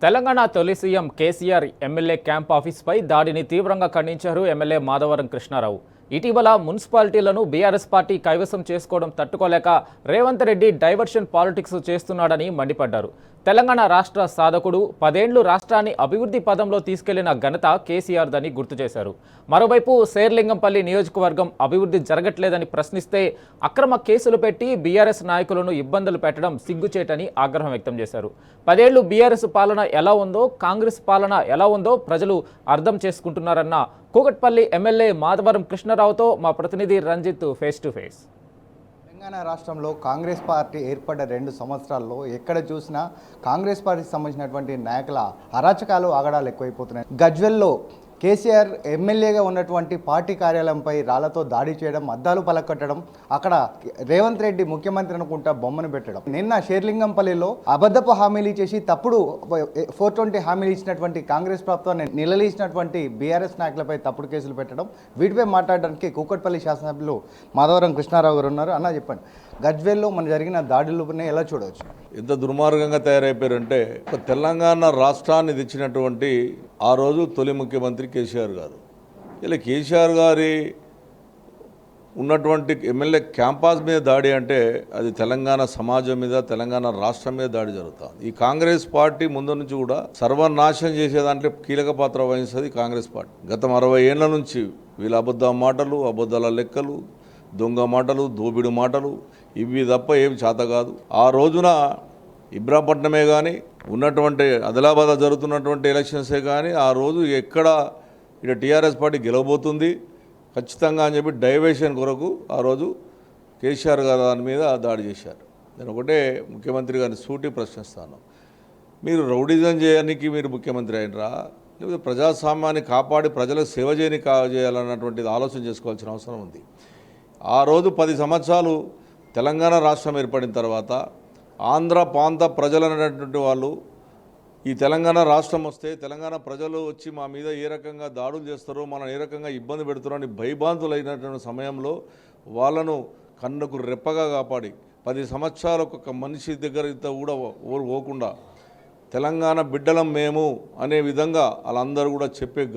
తెలంగాణ తొలి CM KCR MLA camp ఆఫీస్పై దాడిని తీవ్రంగా ఖండించారు ఎమ్మెల్యే మాధవరం కృష్ణారావు. ఇటీవల మున్సిపాలిటీలను బీఆర్ఎస్ పార్టీ కైవసం చేసుకోవడం తట్టుకోలేక రేవంత్ రెడ్డి డైవర్షన్ పాలిటిక్స్ చేస్తున్నాడని మండిపడ్డారు. తెలంగాణ రాష్ట్ర సాధకుడు 10 ఏళ్లు రాష్ట్రాన్ని అభివృద్ధి పదంలో తీసుకెళ్లిన ఘనత కేసీఆర్దని గుర్తు చేశారు. మరోవైపు శేర్లింగంపల్లి నియోజకవర్గం అభివృద్ధి జరగట్లేదని ప్రశ్నిస్తే అక్రమ కేసులు పెట్టి బీఆర్ఎస్ నాయకులను ఇబ్బందులు పెట్టడం సిగ్గుచేటని ఆగ్రహం వ్యక్తం చేశారు. 10 ఏళ్లు బీఆర్ఎస్ పాలన ఎలా ఉందో, కాంగ్రెస్ పాలన ఎలా ఉందో ప్రజలు అర్థం చేసుకుంటున్నారన్న కూకట్పల్లి ఎమ్మెల్యే మాధవరం కృష్ణారావుతో మా ప్రతినిధి Ranjith face to face. Telangana రాష్ట్రంలో కాంగ్రెస్ పార్టీ ఏర్పడ్డ 2 సంవత్సరాల్లో ఎక్కడ చూసినా కాంగ్రెస్ పార్టీకి సంబంధించినటువంటి నాయకుల అరాచకాలు ఆగడాలు ఎక్కువైపోతున్నాయి. గజ్వెల్లో కేసీఆర్ ఎమ్మెల్యేగా ఉన్నటువంటి పార్టీ కార్యాలయంపై రాళ్లతో దాడి చేయడం, అద్దాలు పలకట్టడం, అక్కడ రేవంత్ రెడ్డి ముఖ్యమంత్రి అనుకుంటా బొమ్మను పెట్టడం, నిన్న షేర్లింగంపల్లిలో అబద్ధపు హామీలు ఇచ్చేసి తప్పుడు 420 హామీలు ఇచ్చినటువంటి కాంగ్రెస్ ప్రభుత్వాన్ని నిలదీసినటువంటి బీఆర్ఎస్ నాయకులపై తప్పుడు కేసులు పెట్టడం, వీటిపై మాట్లాడడానికి కూకట్పల్లి శాసనసభ్యులు మాధవరం కృష్ణారావు గారు ఉన్నారు. అన్న చెప్పండి, గజ్వేల్లో మన జరిగిన దాడులను ఎలా చూడవచ్చు? ఎంత దుర్మార్గంగా తయారైపోయారంటే, తెలంగాణ రాష్ట్రాన్ని తెచ్చినటువంటి ఆ రోజు తొలి ముఖ్యమంత్రి కేసీఆర్ గారు, ఇలా కేసీఆర్ గారి ఉన్నటువంటి ఎమ్మెల్యే క్యాంపస్ మీద దాడి అంటే అది తెలంగాణ సమాజం మీద, తెలంగాణ రాష్ట్రం మీద దాడి జరుగుతుంది. ఈ కాంగ్రెస్ పార్టీ ముందు నుంచి కూడా సర్వనాశనం చేసే దాంట్లో కీలక పాత్ర వహిస్తుంది కాంగ్రెస్ పార్టీ. గత 60 ఏళ్ల నుంచి వీళ్ళ అబద్ధ మాటలు, అబద్ధాల లెక్కలు, దొంగ మాటలు, దోపిడి మాటలు, ఇవి తప్ప ఏమి చేత కాదు. ఆ రోజున ఇబ్రాహీంపట్నమే కానీ, ఉన్నటువంటి ఆదిలాబాద్ జరుగుతున్నటువంటి ఎలక్షన్సే కానీ, ఆ రోజు ఎక్కడ ఇక టీఆర్ఎస్ పార్టీ గెలవబోతుంది ఖచ్చితంగా అని చెప్పి డైవర్షన్ కొరకు ఆ రోజు కేసీఆర్ గారు దాని మీద దాడి చేశారు. నేను ఒకటే ముఖ్యమంత్రి గారిని సూటి ప్రశ్నిస్తాను, మీరు రౌడిజం చేయడానికి మీరు ముఖ్యమంత్రి అయినరా, లేకపోతే ప్రజాస్వామ్యాన్ని కాపాడి ప్రజలకు సేవ చేయాలన్నటువంటిది ఆలోచన చేసుకోవాల్సిన అవసరం ఉంది. ఆ రోజు 10 సంవత్సరాలు తెలంగాణ రాష్ట్రం ఏర్పడిన తర్వాత ఆంధ్ర ప్రాంత ప్రజలు అనేటువంటి వాళ్ళు ఈ తెలంగాణ రాష్ట్రం వస్తే తెలంగాణ ప్రజలు వచ్చి మా మీద ఏ రకంగా దాడులు చేస్తారో, మనం ఏ రకంగా ఇబ్బంది పెడుతున్నారని భయభ్రాంతులైనటువంటి సమయంలో వాళ్ళను కన్నుకు రెప్పగా కాపాడి 10 సంవత్సరాలు ఒక్కొక్క మనిషి దగ్గర కూడా పోకుండా తెలంగాణ బిడ్డలం మేము అనే విధంగా వాళ్ళందరూ కూడా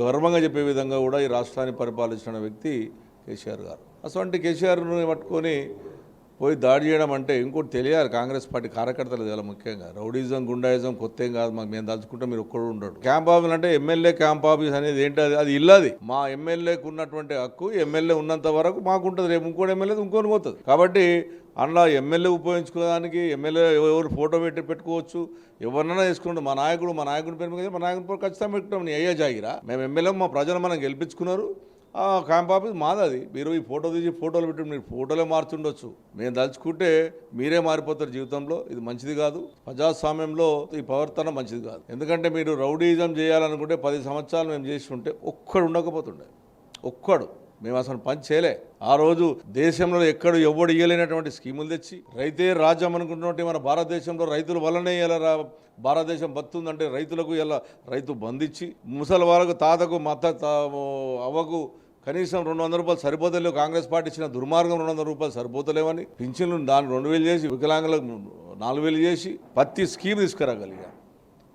గర్వంగా చెప్పే విధంగా కూడా ఈ రాష్ట్రాన్ని పరిపాలించిన వ్యక్తి కేసీఆర్ గారు. అటువంటి కేసీఆర్ను పట్టుకొని పోయి దాడి చేయడం అంటే ఇంకోటి తెలియాలి కాంగ్రెస్ పార్టీ కార్యకర్తలు చాలా ముఖ్యంగా. రౌడీజం, గుండాయిజం కొత్త ఏం కాదు, మాకు మేము తలుచుకుంటే మీరు ఒక్కడు ఉండడు. క్యాంప్ ఆఫీస్ అంటే ఎమ్మెల్యే క్యాంప్ ఆఫీస్ అనేది ఏంటి, అది ఇల్లది. మా ఎమ్మెల్యేకు ఉన్నటువంటి హక్కు ఎమ్మెల్యే ఉన్నంత వరకు మాకుంటుంది, రేపు ఇంకోటి ఎమ్మెల్యే ఇంకొని పోతుంది. కాబట్టి అందులో ఎమ్మెల్యే ఉపయోగించుకోవడానికి ఎమ్మెల్యే ఎవరు ఫోటో పెట్టుకోవచ్చు, ఎవరినైనా వేసుకుంటాం. మా నాయకుడి పేరు మీద మా నాయకుడి పేరు ఖచ్చితంగా పెట్టుకుంటాం. నీ అయ్యా జాగిరా, మేము ఎమ్మెల్యే, మా ప్రజలు మనం గెలిపించుకున్నారు, ఆ క్యాంప్ ఆఫీస్ మాది. అది మీరు ఈ ఫోటో తీసి ఫోటోలు పెట్టి మీరు ఫోటోలే మారుతుండొచ్చు, మేము తలుచుకుంటే మీరే మారిపోతారు జీవితంలో. ఇది మంచిది కాదు, ప్రజాస్వామ్యంలో ఈ ప్రవర్తన మంచిది కాదు. ఎందుకంటే మీరు రౌడీజం చేయాలనుకుంటే 10 సంవత్సరాలు మేము చేసి ఉంటే ఒక్కడు ఉండకపోతుండే, ఒక్కడు. మేము అసలు పని చేయలే. ఆ రోజు దేశంలో ఎక్కడ ఎవడు ఇయ్యలేనటువంటి స్కీములు తెచ్చి రైతే రాజ్యం అనుకుంటున్నట్టు మన భారతదేశంలో రైతుల వల్లనే ఇలా భారతదేశం బతుందంటే రైతులకు ఇలా రైతు బంధించి, ముసలి వాళ్ళకు, తాతకు, అవ్వకు కనీసం 200 రూపాయలు సరిపోతలేవు. కాంగ్రెస్ పార్టీ ఇచ్చిన దుర్మార్గం 200 రూపాయలు సరిపోతలేవని పింఛన్లు 2000 చేసి, వికలాంగులకు 4000 చేసి ప్రతి స్కీమ్ తీసుకురాగలిగా.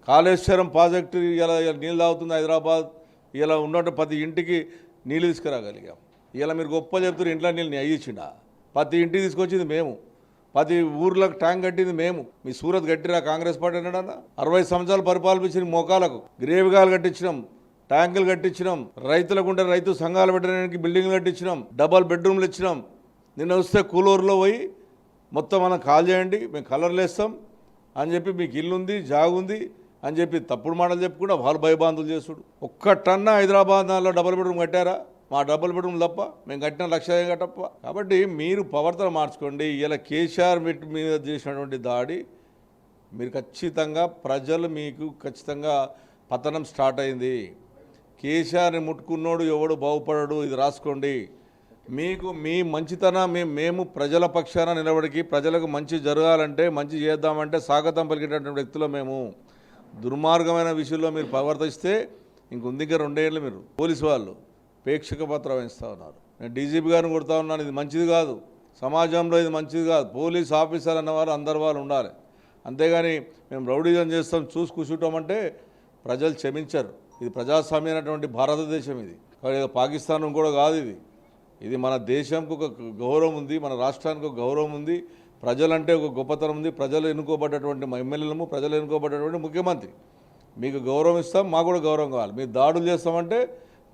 కాళేశ్వరం ప్రాజెక్టు ఇలా నీళ్ళు తాగుతుంది హైదరాబాద్, ఇలా ఉన్నట్టు ప్రతి ఇంటికి నీళ్ళు తీసుకురాగలిగాం. ఇలా మీరు గొప్ప చెప్తారు, ఇంట్లో నీళ్ళు అయ్యించిండా? ప్రతి ఇంటికి తీసుకొచ్చింది మేము, ప్రతి ఊర్లకు ట్యాంక్ కట్టింది మేము. మీ సూరత్ కట్టిరా కాంగ్రెస్ పార్టీ అన్నాడన్నా? 60 సంవత్సరాలు పరిపాలించిన మోకాలకు గ్రేవిగాలు కట్టించినాం, ట్యాంకులు కట్టించినాం, రైతులకు ఉంటే రైతు సంఘాలు పెట్టడానికి బిల్డింగ్లు కట్టించినాం, డబల్ బెడ్రూమ్లు ఇచ్చినాం. నిన్న వస్తే కూలూరులో పోయి మొత్తం మనం కాల్ చేయండి, మేము కలర్లు వేస్తాం అని చెప్పి, మీకు ఇల్లు ఉంది, జాగుంది అని చెప్పి తప్పుడు మాటలు చెప్పుకుంటా వాళ్ళు భయబాంధులు చేసుడు. ఒక్క టన్నా హైదరాబాద్లో డబుల్ బెడ్రూమ్ కట్టారా? మా డబుల్ బెడ్రూమ్ తప్ప మేము కట్టిన 1,00,000 కట్టప్ప. కాబట్టి మీరు ప్రవర్తన మార్చుకోండి. ఇలా కేసీఆర్ మీద చేసినటువంటి దాడి మీరు ఖచ్చితంగా ప్రజలు మీకు ఖచ్చితంగా పతనం స్టార్ట్ అయింది. కేసీఆర్ని ముట్టుకున్నోడు ఎవడు బాగుపడడు, ఇది రాసుకోండి. మీకు మీ మంచితనం మేము ప్రజల పక్షాన నిలబడికి ప్రజలకు మంచి జరగాలంటే, మంచి చేద్దామంటే స్వాగతం పలికేటటువంటి వ్యక్తులు మేము. దుర్మార్గమైన విషయంలో మీరు ప్రవర్తిస్తే ఇంకొంది, ఇంకా 2 ఏళ్ళు మీరు పోలీసు వాళ్ళు ప్రేక్షక పాత్ర వహిస్తూ ఉన్నారు. నేను డీజీపీ గారిని కొడుతూ ఉన్నాను, ఇది మంచిది కాదు, సమాజంలో ఇది మంచిది కాదు. పోలీస్ ఆఫీసర్ అన్నవారు అందరు వాళ్ళు ఉండాలి. అంతేగాని మేము రౌడీజం చేస్తాం చూసి కూర్చుంటామంటే ప్రజలు క్షమించరు. ఇది ప్రజాస్వామ్యమైనటువంటి భారతదేశం, ఇది పాకిస్తాన్ కూడా కాదు. ఇది మన దేశంకు ఒక గౌరవం ఉంది, మన రాష్ట్రానికి ఒక గౌరవం ఉంది, ప్రజలంటే ఒక గొప్పతనం ఉంది. ప్రజలు ఎన్నుకోబడ్డటువంటి ఎమ్మెల్యేలము, ప్రజలు ఎన్నుకోబడ్డటువంటి ముఖ్యమంత్రి. మీకు గౌరవం ఇస్తాం, మాకు కూడా గౌరవం కావాలి. మీరు దాడులు చేస్తామంటే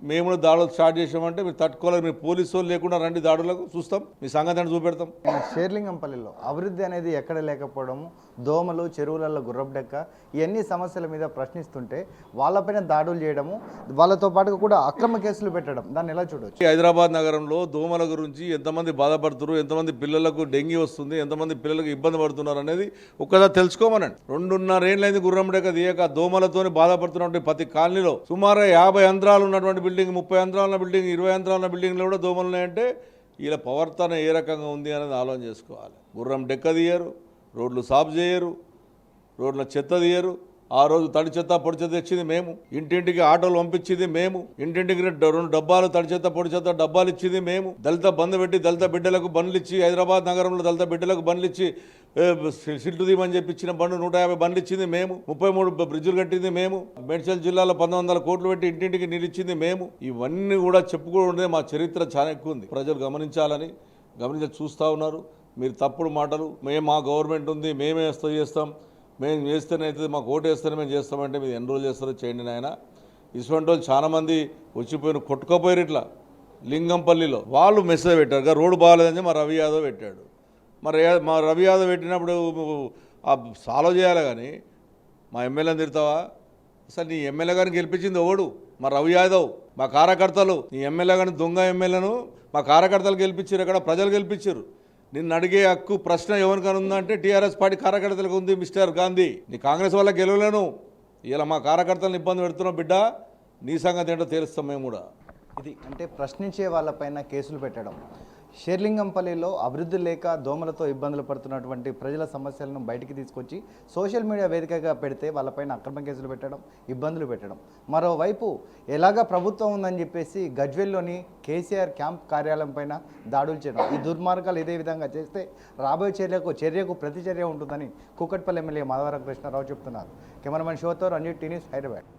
మేము కూడా దాడులు స్టార్ట్ చేసామంటే మీరు తట్టుకోలేదు. మీరు పోలీసు వాళ్ళు లేకుండా రండి, దాడులకు చూస్తాం, మీ సంగతి అంటే చూపెడతాం. షేర్లింగంపల్లిలో అభివృద్ధి అనేది ఎక్కడ లేకపోవడము, దోమలు, చెరువులలో గుర్రబడెక్క, ఇవన్నీ సమస్యల మీద ప్రశ్నిస్తుంటే వాళ్ళపైన దాడులు చేయడము, వాళ్ళతో పాటు కూడా అక్రమ కేసులు పెట్టడం, దాన్ని ఎలా చూడవచ్చు? హైదరాబాద్ నగరంలో దోమల గురించి ఎంతమంది బాధపడుతున్నారు, ఎంతమంది పిల్లలకు డెంగీ వస్తుంది, ఎంతమంది పిల్లలకు ఇబ్బంది పడుతున్నారు అనేది ఒక్కసారి తెలుసుకోమనండి. 2.5 ఏళ్ళైంది గుర్రండెక్క తీయక దోమలతోని బాధపడుతున్నటువంటి ప్రతి కాలనీలో సుమారు 50 యంత్రాలు ఉన్నటువంటి బిల్డింగ్, 30 యంత్రాల ఉన్న బిల్డింగ్, 20 యంత్రాల ఉన్న బిల్డింగ్లో కూడా దోమలు ఉన్నాయంటే వీళ్ళ ప్రవర్తన ఏ రకంగా ఉంది అనేది ఆలోచన చేసుకోవాలి. గుర్రం డెక్క తీయరు, రోడ్లు సాఫ్ చేయరు, రోడ్ల చెత్త తీయరు. ఆ రోజు తడి చెత్త పొడి చెత్త తెచ్చింది మేము, ఇంటింటికి ఆటోలు పంపించింది మేము, ఇంటింటికి 2 డబ్బాలు తడి చెత్త పొడి చెత్త డబ్బాలు ఇచ్చింది మేము, దళిత బంధు పెట్టి దళిత బిడ్డలకు బండ్లు ఇచ్చి, హైదరాబాద్ నగరంలో దళిత బిడ్డలకు బండ్లు ఇచ్చి సిల్టు దీమని చెప్పి ఇచ్చిన బండ్లు 150 బండ్లు ఇచ్చింది మేము, 33 బ్రిడ్జులు కట్టింది మేము, మేడ్చల్ జిల్లాలో 1900 కోట్లు పెట్టి ఇంటింటికి నీళ్ళు ఇచ్చింది మేము. ఇవన్నీ కూడా చెప్పుకుంటే మా చరిత్ర చాలా ఎక్కువ ఉంది. ప్రజలు గమనించాలని చూస్తూ ఉన్నారు. మీరు తప్పుడు మాటలు, మా గవర్నమెంట్ ఉంది, మేమే చేస్తాం, మేము చేస్తేనే అవుతుంది, మాకు ఓటు వేస్తేనే మేము చేస్తామంటే మీరు ఎన్ని రోజులు చేస్తారో చేయండి నాయన. ఇటువంటి వాళ్ళు చాలామంది వచ్చిపోయిన కొట్టుకోపోయారు. ఇట్లా లింగంపల్లిలో వాళ్ళు మెసేజ్ పెట్టారు, రోడ్డు బాగాలేదని మా రవి యాదవ్ పెట్టాడు. మా రవి యాదవ్ పెట్టినప్పుడు సాల్వ్ చేయాలి కానీ మా ఎమ్మెల్యేని తిడతావా? అసలు నీ ఎమ్మెల్యే గారిని గెలిపించింది ఓడు మా రవి యాదవ్, మా కార్యకర్తలు. నీ ఎమ్మెల్యే కానీ దొంగ ఎమ్మెల్యేను మా కార్యకర్తలు గెలిపించారు, అక్కడ ప్రజలు గెలిపించారు. నిన్ను అడిగే హక్కు ప్రశ్న ఎవరికైనా ఉందంటే టీఆర్ఎస్ పార్టీ కార్యకర్తలకు ఉంది మిస్టర్ గాంధీ. నీ కాంగ్రెస్ వల్ల గెలవలేను, ఇలా మా కార్యకర్తలను ఇబ్బంది పెడుతున్నావు బిడ్డ, నీ సంగతి ఏంటో తెలుస్తాం మేము కూడా. ఇది అంటే ప్రశ్నించే వాళ్ళపైన కేసులు పెట్టడం. షేర్లింగంపల్లిలో అభివృద్ధి లేక దోమలతో ఇబ్బందులు పడుతున్నటువంటి ప్రజల సమస్యలను బయటికి తీసుకొచ్చి సోషల్ మీడియా వేదికగా పెడితే వాళ్ళపైన అక్రమ కేసులు పెట్టడం, ఇబ్బందులు పెట్టడం. మరోవైపు ఎలాగ ప్రభుత్వం ఉందని చెప్పేసి గజ్వేల్లోని కేసీఆర్ క్యాంప్ కార్యాలయం పైన దాడులు చేయడం. ఈ దుర్మార్గాలు ఇదే విధంగా చేస్తే రాబోయే చర్యకు ప్రతిచర్య ఉంటుందని కూకట్పల్లి ఎమ్మెల్యే మాధవరం కృష్ణారావు చెప్తున్నారు. కెమెరామెన్ షోతో రంజిత్ టీనిస్, హైదరాబాద్.